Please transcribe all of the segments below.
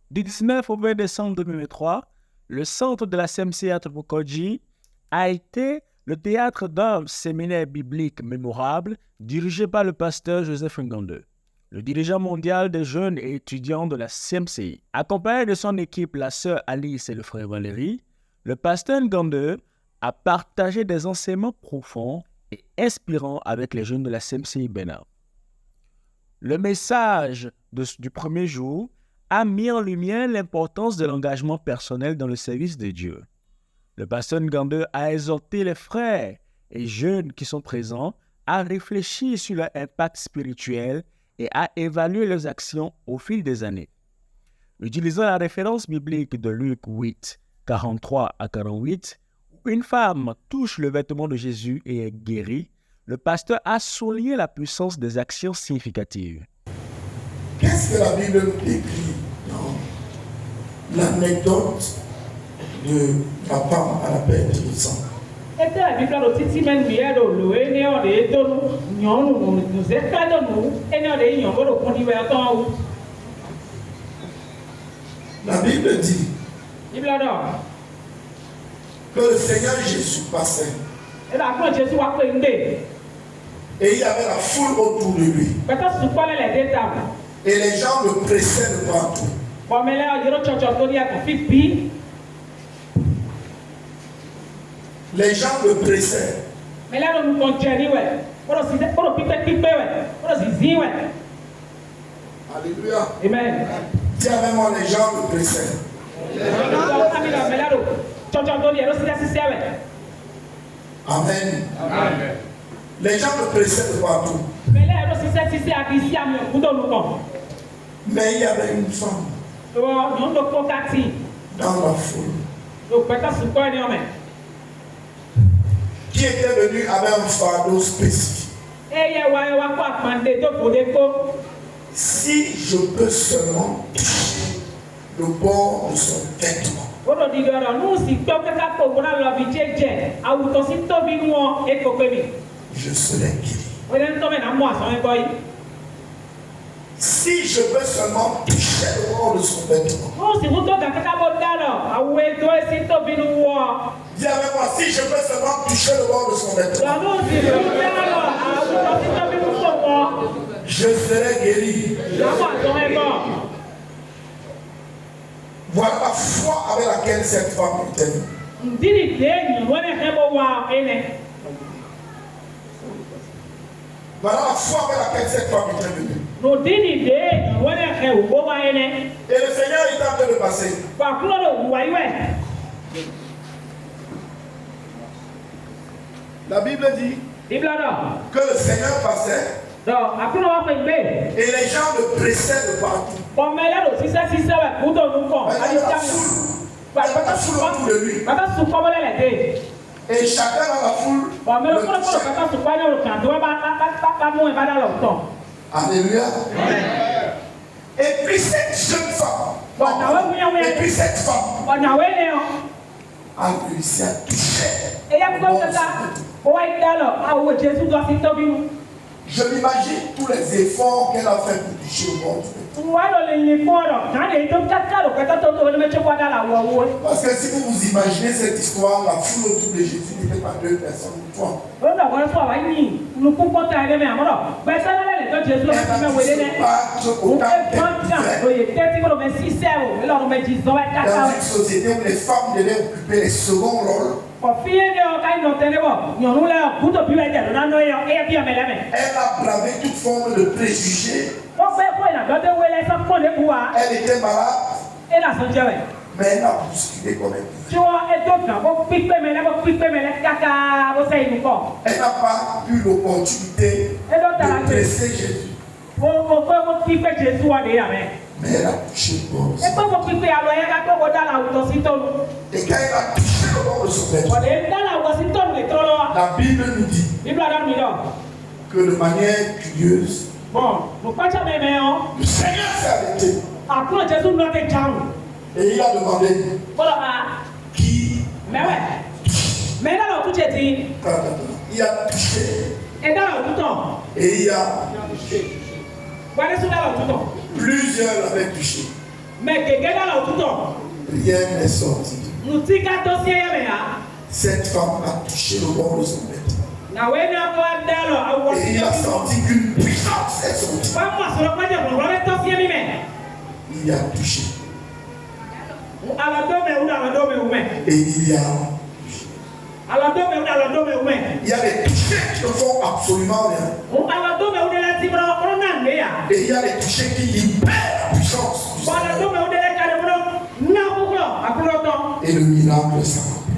Du 19 au 20 décembre 2023, le centre de la CMC à Topokodji a été le théâtre d'un séminaire biblique mémorable dirigé par le pasteur Joseph Ngande, le dirigeant mondial des jeunes et étudiants de la CMCI. Accompagné de son équipe, la sœur Alice et le frère Valérie, le pasteur Ngande a partagé des enseignements profonds et inspirants avec les jeunes de la CMCI Bénin. Le message du premier jour a mis en lumière l'importance de l'engagement personnel dans le service de Dieu. Le pasteur Ngande a exhorté les frères et jeunes qui sont présents à réfléchir sur leur impact spirituel et à évaluer leurs actions au fil des années. Utilisant la référence biblique de Luc 8, 43 à 48, où une femme touche le vêtement de Jésus et est guérie, le pasteur a souligné la puissance des actions significatives. Qu'est-ce que la Bible nous décrit dans l'anecdote de la femme à la perte de sang? La Bible dit que le Seigneur Jésus passait. Et il y avait la foule autour de lui. Et les gens le pressaient de partout. Les gens le pressaient. Alléluia. Amen. Dis avec moi, les gens le pressaient. Amen. Amen. Les gens le pressaient de partout. Mais il y avait une femme dans la foule qui était venue avec un fardeau spécifique. Si je peux seulement toucher le bord de son vêtement, je serai guéri. Si je peux seulement toucher le bord de son vêtement. Dis avec moi, si je peux seulement toucher le bord de son vêtement, je serai guéri. Voilà la foi avec laquelle cette femme était venue. Voilà la foi avec laquelle cette femme était venue. Et le Seigneur est en train de passer. La Bible dit que le Seigneur passait et les gens le pressaient de partout. Il y avait la foule autour de lui. Et chacun dans la foule le touchait. Alléluia. Et puis cette jeune femme, et puis cette femme a réussi à toucher. Je m'imagine tous les efforts qu'elle a fait pour toucher le bord du vêtement. Parce que si vous vous imaginez cette histoire, la foule autour de Jésus n'était pas 2 personnes ou 3. Elle n'a pu se battre autant dans une société où les femmes devaient occuper les seconds rôles. Elle a bravé toute forme de préjugés. Elle était malade, mais elle a bousculé comme elle. Elle n'a pas eu l'opportunité de presser Jésus. Mais elle a touché le bord. Et quand elle a touché le bord de son vêtement, la Bible nous dit que de manière curieuse, le Seigneur s'est arrêté. Et il a demandé qui il a touché. Et il a Plusieurs l'avaient touché. Rien n'est sorti. Cette femme a touché le bord de son vêtement. Et il a senti qu'une puissance est sortie. Il a touché. Et il y a touché. Il y a des touchés qui ne font absolument rien. Et il y a des touchés qui libèrent la puissance. Et le miracle s'accomplit.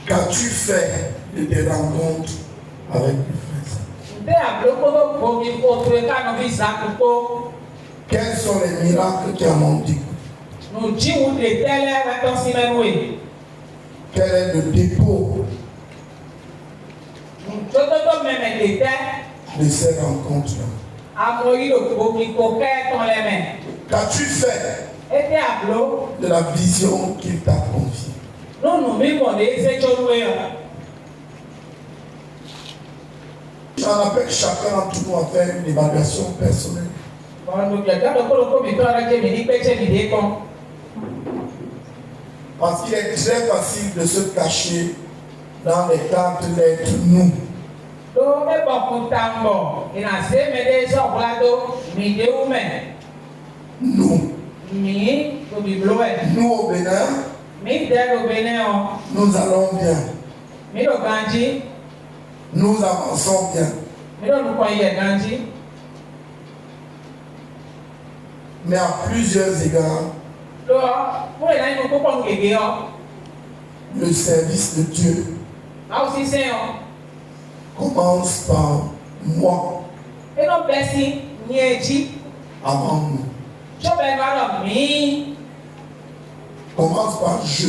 Qu'as-tu fait de tes rencontres avec le frère? Quels sont les miracles qui ont monté? Quel est le dépôt de ces rencontres-là? Qu'as-tu fait de la vision qu'il t'a confiée? J'en appelle chacun d'entre nous à faire une évaluation personnelle. Parce qu'il est très facile de se cacher dans les tentes d'être nous. Nous au Bénin, nous allons bien. Nous avançons bien. Mais à plusieurs égards, le service de Dieu commence par moi avant nous. Commence par je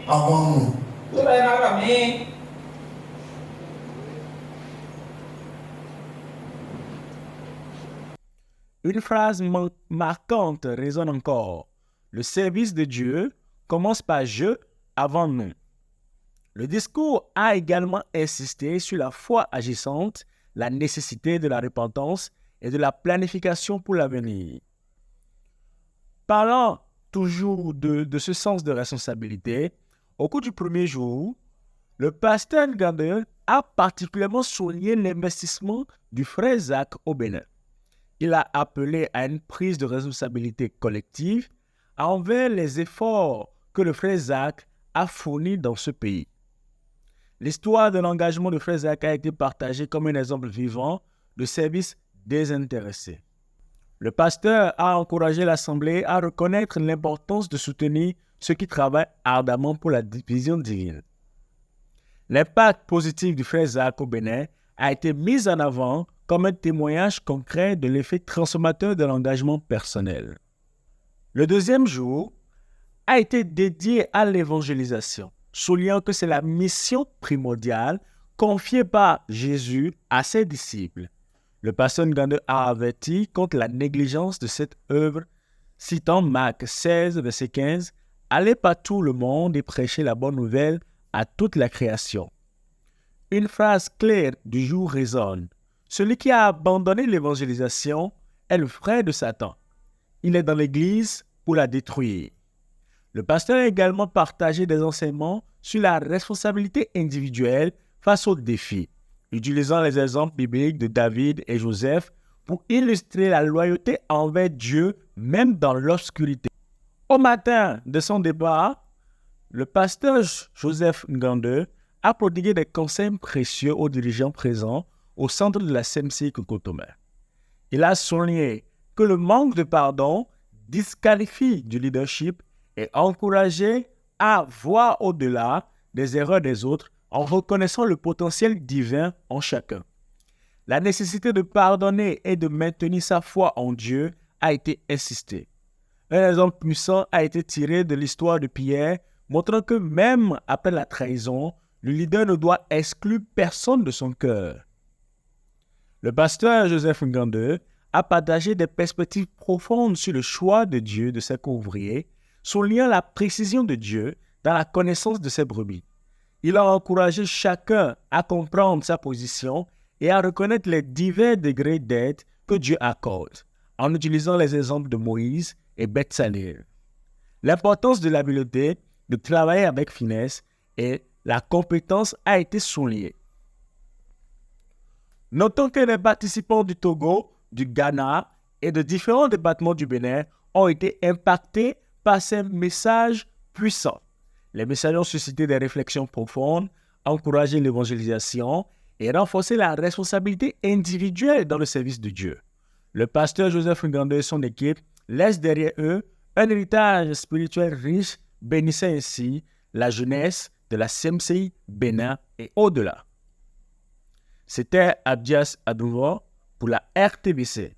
avant nous. Une phrase marquante résonne encore. Le service de Dieu commence par je avant nous. Le discours a également insisté sur la foi agissante, la nécessité de la repentance et de la planification pour l'avenir. Parlant toujours de ce sens de responsabilité, au cours du premier jour, le pasteur Ngandé a particulièrement souligné l'investissement du frère Zach au Bénin. Il a appelé à une prise de responsabilité collective envers les efforts que le frère Zach a fournis dans ce pays. L'histoire de l'engagement du frère Zach a été partagée comme un exemple vivant de service désintéressé. Le pasteur a encouragé l'Assemblée à reconnaître l'importance de soutenir ceux qui travaillent ardemment pour la vision divine. L'impact positif du frère Zach au Bénin a été mis en avant comme un témoignage concret de l'effet transformateur de l'engagement personnel. Le deuxième jour a été dédié à l'évangélisation, soulignant que c'est la mission primordiale confiée par Jésus à ses disciples. Le pasteur Ngandé a averti contre la négligence de cette œuvre, citant Marc 16, verset 15, « Allez par tout le monde et prêchez la bonne nouvelle à toute la création. » Une phrase claire du jour résonne. Celui qui a abandonné l'évangélisation est le frère de Satan. Il est dans l'Église pour la détruire. Le pasteur a également partagé des enseignements sur la responsabilité individuelle face aux défis, utilisant les exemples bibliques de David et Joseph pour illustrer la loyauté envers Dieu même dans l'obscurité. Au matin de son départ, le pasteur Joseph Ngandé a prodigué des conseils précieux aux dirigeants présents au centre de la CMCI Kokotomé. Il a souligné que le manque de pardon disqualifie du leadership et encouragé à voir au-delà des erreurs des autres en reconnaissant le potentiel divin en chacun. La nécessité de pardonner et de maintenir sa foi en Dieu a été insistée. Un exemple puissant a été tiré de l'histoire de Pierre, montrant que même après la trahison, le leader ne doit exclure personne de son cœur. Le pasteur Joseph Ngandé a partagé des perspectives profondes sur le choix de Dieu de ses co-ouvriers, soulignant la précision de Dieu dans la connaissance de ses brebis. il a encouragé chacun à comprendre sa position et à reconnaître les divers degrés d'aide que Dieu accorde, en utilisant les exemples de Moïse et Bezalel. L'importance de l'habileté, de travailler avec finesse et la compétence a été soulignée. Notons que les participants du Togo, du Ghana et de différents départements du Bénin ont été impactés par ces messages puissants. Les messages ont suscité des réflexions profondes, encouragé l'évangélisation et renforcé la responsabilité individuelle dans le service de Dieu. Le pasteur Joseph Ngando et son équipe laissent derrière eux un héritage spirituel riche, bénissant ainsi la jeunesse de la CMCI Bénin et au-delà. C'était Abdias Adouvo pour la RTBC.